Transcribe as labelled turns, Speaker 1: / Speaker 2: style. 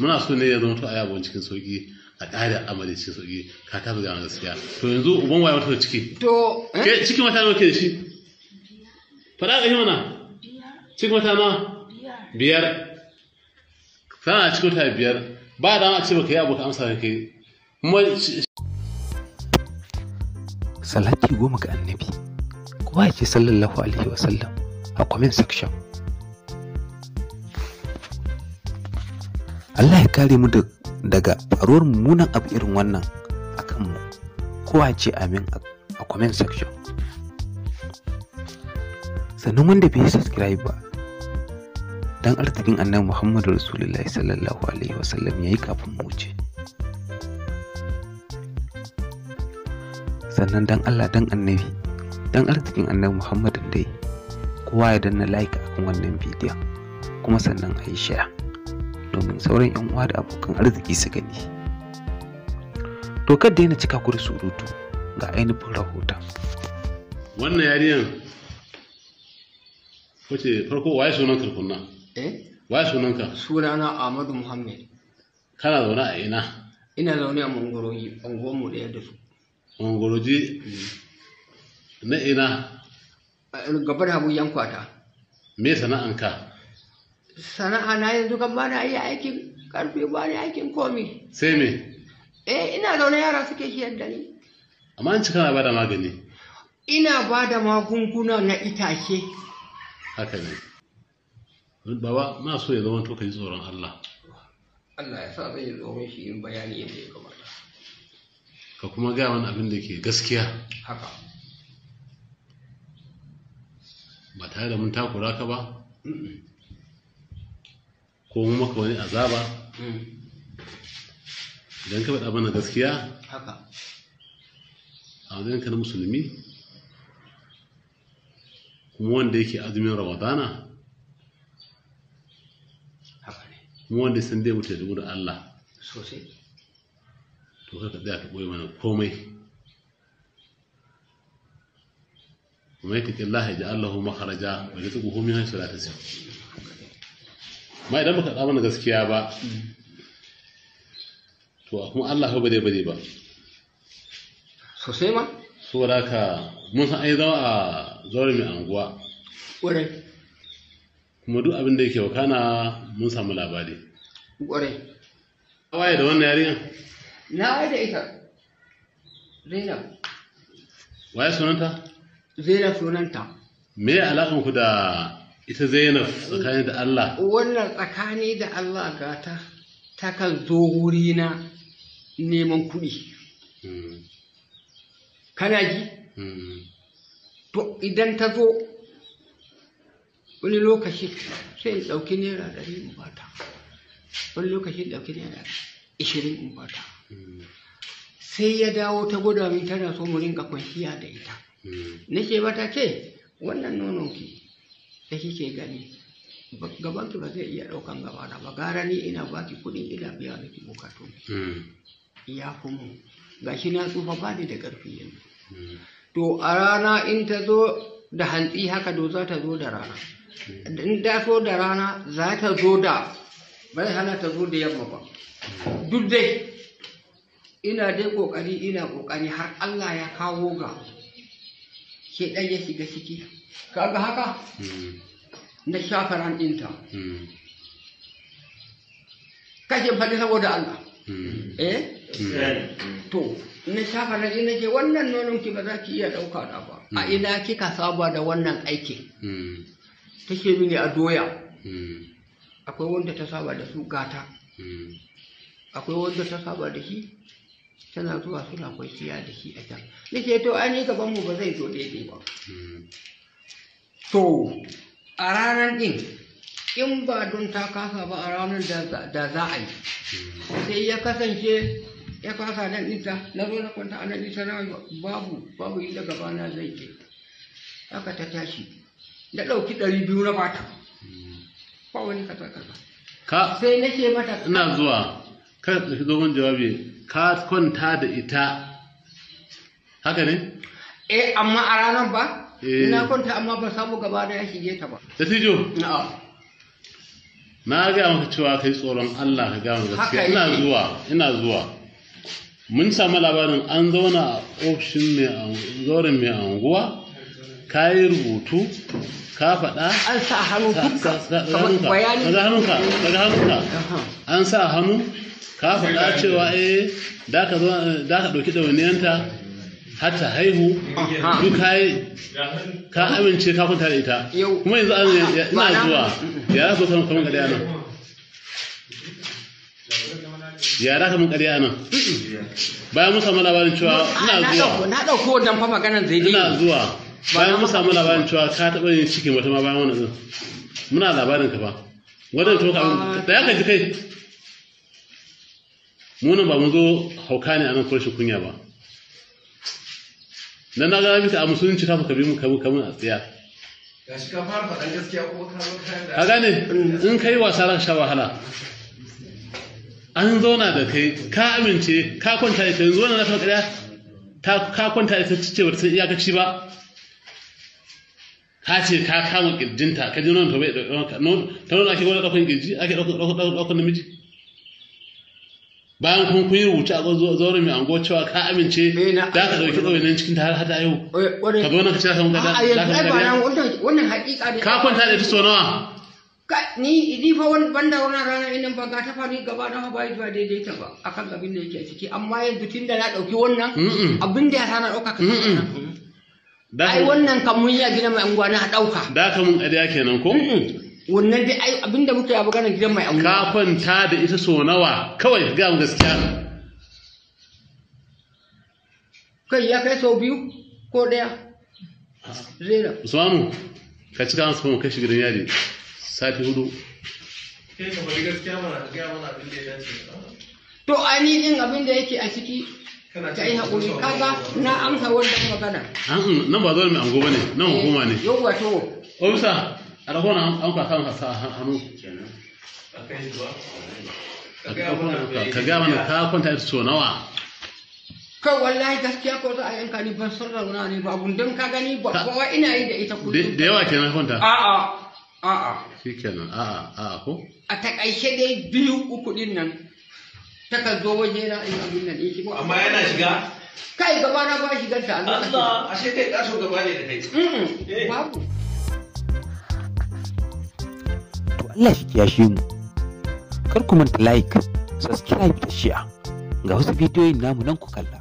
Speaker 1: muna so ne ya zama to a yabon cikin sauki a ƙara amali cikin sauki ka ta ga gaskiya to yanzu uban waye wata ciki
Speaker 2: to
Speaker 1: ke cikin wata nawa ke da shi fara ga mana cikin wata nawa biyar kana cikin wata biyar ba da ma ce baka yi abu ka amsa kai kuma
Speaker 3: salati 10 ga annabi kowa yake sallallahu alaihi wasallam a comment section. Allah ya kare mu daga faruwar mummunan abu irin wannan a kanmu. Kowa ce amin a comment section. Sannan wanda bai yi subscribe ba, dan arzikin annabi Muhammadu Rasulullahi sallallahu alaihi wasallam yayi kafin mu wuce. Sannan dan Allah dan annabi, dan arzikin annabi Muhammadu dai, kowa ya danna like akan wannan bidiyon, kuma sannan a yi share domin sauran 'yan uwa da abokan arziki su gani. To kada daina cika ku da surutu ga ainihin rahoton.
Speaker 1: Wannan yariyan wace farko waye sunan karkunna? Waye sunanka?
Speaker 2: Sunana Ahmadu Muhammad.
Speaker 1: Kana zaune a ina?
Speaker 2: Ina zaune a Mangoroji, unguwar mu ɗaya da su.
Speaker 1: Mangoroji na ina?
Speaker 2: Gabar Habu Yankwata.
Speaker 1: Me sana'anka?
Speaker 2: Sana'a na yanzu kan ba na iya aikin karfe, ba ni aikin komi.
Speaker 1: Sai me?
Speaker 2: Ina zaune yara suke shiyar da ni.
Speaker 1: Amma an ci kana bada magani?
Speaker 2: Ina ba da magunguna na itace.
Speaker 1: Haka ne. Baba, na so ya zama to ka ji tsoron Allah.
Speaker 2: Allah ya sa zai yi tsoron shi yin bayani yadda ya kamata.
Speaker 1: Ka kuma gaya wani abin da ke gaskiya.
Speaker 2: Haka.
Speaker 1: Ba tare da mun takura ka ba? Ko mu maka wani azaba? Idan ka faɗa mana gaskiya?
Speaker 2: Haka.
Speaker 1: A wajen ka na musulmi? Kuma wanda yake azumin Ramadana?
Speaker 2: Haka ne.
Speaker 1: Kuma wanda sun dai mutu da wurin Allah?
Speaker 2: Sosai.
Speaker 1: To ka tsaya ka ɓoye mana komai. Kuma ya taƙi Allah ya ji Allahu makaraja wa ya tuɓu homin hanshi da ta siya. Ma idan baka ɗa mana gaskiya ba, to kuma Allah ba dai ba.
Speaker 2: Sosai ma?
Speaker 1: Saboda haka mun san ai zama a zaure mai anguwa.
Speaker 2: Ƙwarai.
Speaker 1: Kuma duk abin da yake wakana mun samu labari.
Speaker 2: Ƙwarai.
Speaker 1: Waye da wannan yarinya?
Speaker 2: Na waye da ita. Zainab.
Speaker 1: Waye sunanta?
Speaker 2: Zainab sunanta.
Speaker 1: Me ya alaƙan ku da ita Zainab tsakani da Allah?
Speaker 2: Wannan tsakani da Allah gata takan zo wurina neman kuɗi. Kana ji? To idan ta zo wani lokaci sai in ɗauki naira 100 in bata, wani lokaci ɗauki naira 20 in bata. Sai ya dawo ta gwada min tana so mu rinka kwanciya da ita. Nake mata ce wannan nononki da kike gani gabanki ba zai iya ɗaukan gabana ba, gara ni ina baki kuɗin ina biya miki bukatu. Ya fi mu gashi na tsufa ba ni da ƙarfi yanzu. To a rana in ta zo da hantsi haka do za ta zo da rana. In ta so da rana za ta zo da, bai hana ta zo da yamma ba. Duk dai ina dai ƙoƙari har Allah ya kawo ga ke ɗan ya shiga ciki. Kaga haka? Na shafa ran ɗinta. Kashe faɗi saboda Allah. To, na shafa ran ɗin nake wannan nonon ki ba za ki iya ɗauka da ba. A ina kika saba da wannan aikin? Take mini a doya. Akwai wanda ta saba da su gata. Akwai wanda ta saba da shi. Tana zuwa suna kwanciya da shi a can. Nake to an yi gaban mu ba zai zo daidai ba. To a ranar ɗin in ba don ta kasa ba a ranar da za a yi. Sai ya kasance ya kasa nan ɗinta, na zo na kwanta a nan ɗinta na babu inda gabana zai ke. Haka ta tashi. Da ɗauki 200 na bata. Ba wani kasa. Sai nake mata.
Speaker 1: Ina zuwa. Kada ka ɗauki dogon jawabi. Ka kwanta da ita haka ne?
Speaker 2: Amma a ranar ba? Ina kwanta amma ba samu gaba da ya shige ta ba.
Speaker 1: Da tijo? na ga maka cewa kai tsoron Allah ka ga mu gaskiya. Ina zuwa mun samu labarin an zauna a ofishin zauren mai anguwa ka yi rubutu ka faɗa
Speaker 2: an sa hannu
Speaker 1: daga hannunka an sa hannu ka faɗa cewa da ka ɗauki ɗawainiyanta har ta haihu duk ka amince ka kwanta da ita kuma yanzu ina zuwa yara so kamar ƙarya nan yara kamar ƙarya nan bayan mun samu labarin cewa ina zuwa
Speaker 2: na ɗauko wannan fa maganar zai
Speaker 1: ina zuwa bayan mun samu labarin cewa ka taɓa yin cikin wata ma bayan wannan din muna labarin ka ba wannan to da ya kaji kai mu nan ba mun zo hauka ne a nan kurshin kunya ba dan na ga miki a musulunci ka bi mu kamun a tsiya
Speaker 4: gashi ka fara faɗan gaskiya kuma ka zo kayan
Speaker 1: ka gane in kai wasa za ka sha wahala an zauna da kai ka amince ka kwanta ita yanzu wannan na ta ƙarya ka kwanta ita ce ba ta san iyakaci ba ka ce ka kama kirjinta ka ji nonon ta bai ta nuna ake gwada ɗaukan kirji ake ɗaukan namiji bayan kun yi rubuce a zauren mai ango cewa ka amince da ka ɗauki ɗauki cikin ta har ta yau ka zo nan ka ce ka mun gada
Speaker 2: wannan haƙiƙa ne
Speaker 1: ka kwanta da ita so nawa
Speaker 2: ni fa wani banda wannan rana idan ba ga ta fari gaba na ba yi daidai ta ba akan abin da yake ciki amma yanzu tun da na ɗauki wannan abin da ya sana ɗauka ka ai wannan kan mun ya gina mai anguwa na ɗauka
Speaker 1: da ka mun ƙarya kenan ko
Speaker 2: wannan dai ai abin da muka yi abu ganin gidan mai anguwa
Speaker 1: ka kwanta da ita so nawa kawai ga mu gaskiya
Speaker 2: kai ya kai sau biyu ko ɗaya zera
Speaker 1: Usmanu ka cika masu kai shi gidan yari sati 4
Speaker 4: kai ka bari gaskiya mana ga mana abin da ya dace
Speaker 2: to ani din abin da yake a ciki ka yi haƙuri kaga na amsa wannan magana
Speaker 1: nan ba zo mai ango bane nan hukuma ne
Speaker 2: yau wato
Speaker 1: ofisa a raho na an ka kan sa hannu ka ga mana ka kwanta ita so nawa
Speaker 2: kai wallahi gaskiya ko za a yanka ni ban san rauna ne ba gundun ka gani ba kowa ina yi da ita kullum
Speaker 1: da yawa kenan kwanta
Speaker 2: a'a
Speaker 1: shikenan a'a ko
Speaker 2: a takaice dai 2-3 din nan takan zo waje na in abin nan in shigo
Speaker 4: amma yana shiga
Speaker 2: kai gaba na ba shigar ta
Speaker 4: Allah ashe kai kaso gaba ne da kai
Speaker 2: babu
Speaker 3: to Allah shi kiyashe mu kar ku manta like subscribe da share ga wasu bidiyoyin namu nan ku kalla